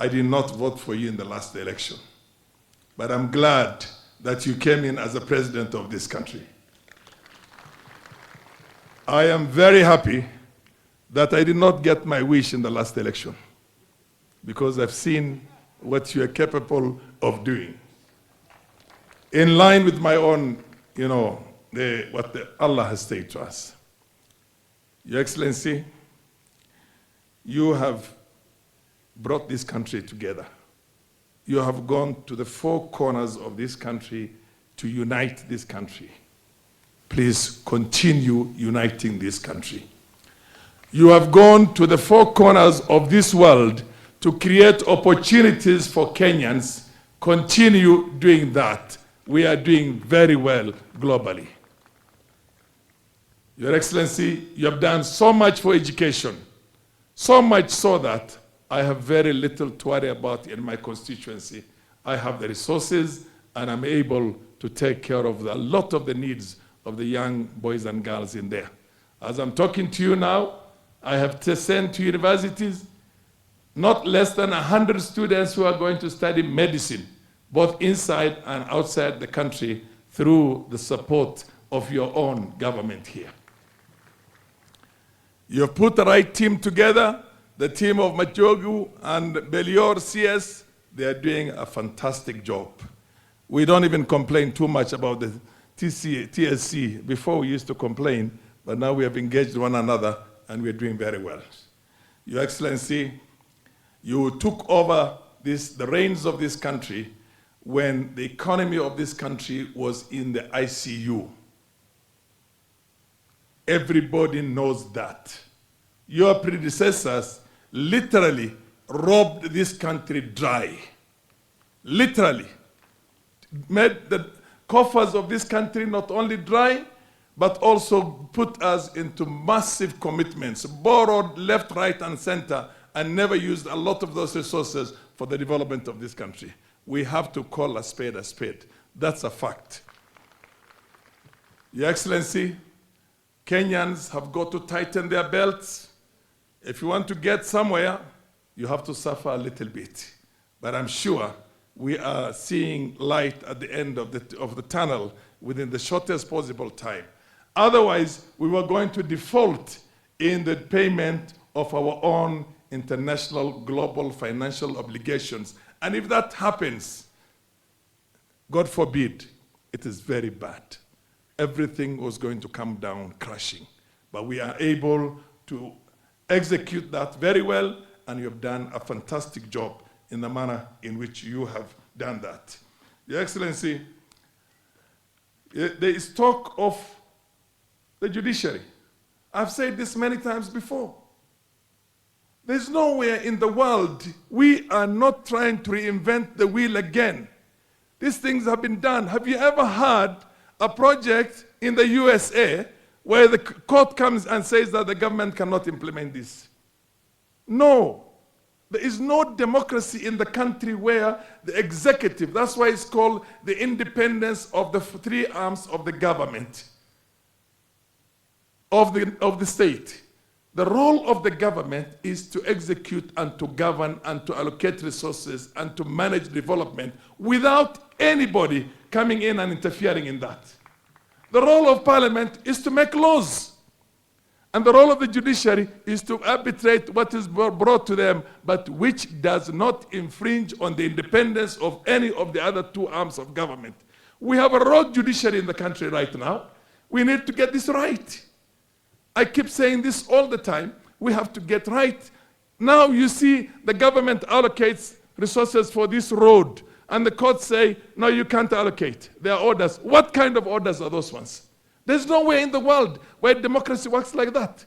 I did not vote for you in the last election. But I'm glad that you came in as the president of this country. I am very happy that I did not get my wish in the last election, because I've seen what you are capable of doing. In line with my own, what Allah has said to us. Your Excellency, you have brought this country together. You have gone to the four corners of this country to unite this country. Please continue uniting this country. You have gone to the four corners of this world to create opportunities for Kenyans. Continue doing that. We are doing very well globally. Your Excellency, you have done so much for education, so much so that I have very little to worry about in my constituency. I have the resources and I'm able to take care of a lot of the needs of the young boys and girls in there. As I'm talking to you now, I have sent to universities not less than 100 students who are going to study medicine, both inside and outside the country, through the support of your own government here. You have put the right team together, the team of Machogu and Belior CS. They are doing a fantastic job. We don't even complain too much about the TSC. Before we used to complain, but now we have engaged one another and we're doing very well. Your Excellency, you took over the reins of this country when the economy of this country was in the ICU. Everybody knows that. Your predecessors literally robbed this country dry. Literally. Made the coffers of this country not only dry, but also put us into massive commitments, borrowed left, right, and center, and never used a lot of those resources for the development of this country. We have to call a spade a spade. That's a fact. Your Excellency, Kenyans have got to tighten their belts. If you want to get somewhere, you have to suffer a little bit. But I'm sure we are seeing light at the end of the tunnel within the shortest possible time. Otherwise, we were going to default in the payment of our own international global financial obligations. And if that happens, God forbid, it is very bad. Everything was going to come down crashing. But we are able to execute that very well, and you have done a fantastic job in the manner in which you have done that. Your Excellency, there is talk of the judiciary. I've said this many times before. There's nowhere in the world we are not trying to reinvent the wheel again. These things have been done. Have you ever had a project in the USA where the court comes and says that the government cannot implement this? No. There is no democracy in the country where the executive, that's why it's called the independence of the three arms of the government, of the state. The role of the government is to execute and to govern and to allocate resources and to manage development without anybody coming in and interfering in that. The role of parliament is to make laws. And the role of the judiciary is to arbitrate what is brought to them, but which does not infringe on the independence of any of the other two arms of government. We have a rogue judiciary in the country right now. We need to get this right. I keep saying this all the time. We have to get right. Now you see the government allocates resources for this road, and the courts say, no, you can't allocate. There are orders. What kind of orders are those ones? There's nowhere in the world where democracy works like that.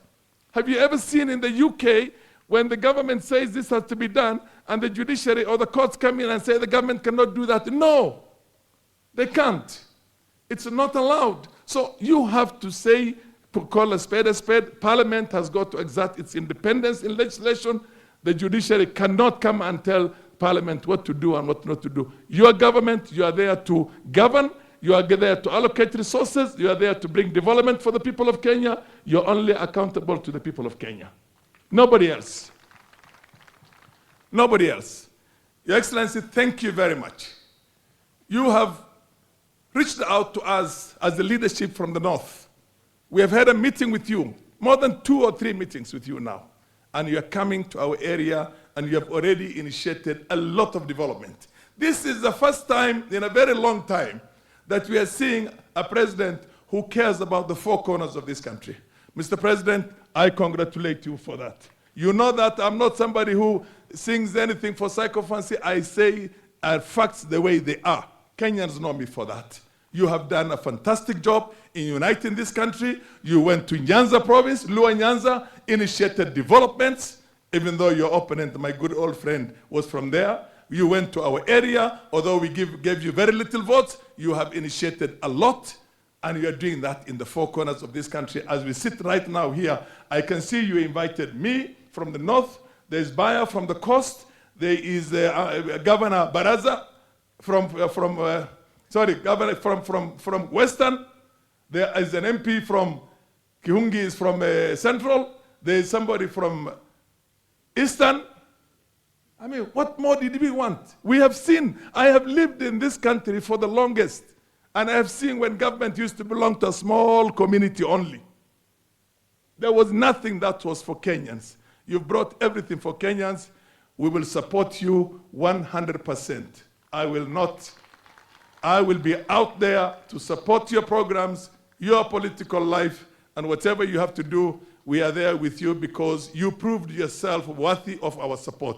Have you ever seen in the UK when the government says this has to be done and the judiciary or the courts come in and say the government cannot do that? No, they can't. It's not allowed. So you have to say, call a spade a spade. Parliament has got to exert its independence in legislation. The judiciary cannot come and tell Parliament what to do and what not to do. Your government, you are there to govern. You are there to allocate resources. You are there to bring development for the people of Kenya. You're only accountable to the people of Kenya. Nobody else. Nobody else. Your Excellency, thank you very much. You have reached out to us as the leadership from the North. We have had a meeting with you, more than 2 or 3 meetings with you now. And you are coming to our area and you have already initiated a lot of development. This is the first time in a very long time that we are seeing a president who cares about the 4 corners of this country. Mr. President, I congratulate you for that. You know that I'm not somebody who sings anything for psychophancy. I say facts the way they are. Kenyans know me for that. You have done a fantastic job in uniting this country. You went to Nyanza province, Luo Nyanza, initiated developments, even though your opponent, my good old friend, was from there. You went to our area, although we gave you very little votes, you have initiated a lot, and you are doing that in the 4 corners of this country. As we sit right now here, I can see you invited me from the north, there's Baya from the coast, there is Governor Baraza Governor from Western, there is an MP from Kihungi is from Central, there is somebody from Eastern. I mean, what more did we want? We have seen, I have lived in this country for the longest, and I have seen when government used to belong to a small community only. There was nothing that was for Kenyans. You've brought everything for Kenyans. We will support you 100%. I will be out there to support your programs, your political life, and whatever you have to do, we are there with you because you proved yourself worthy of our support.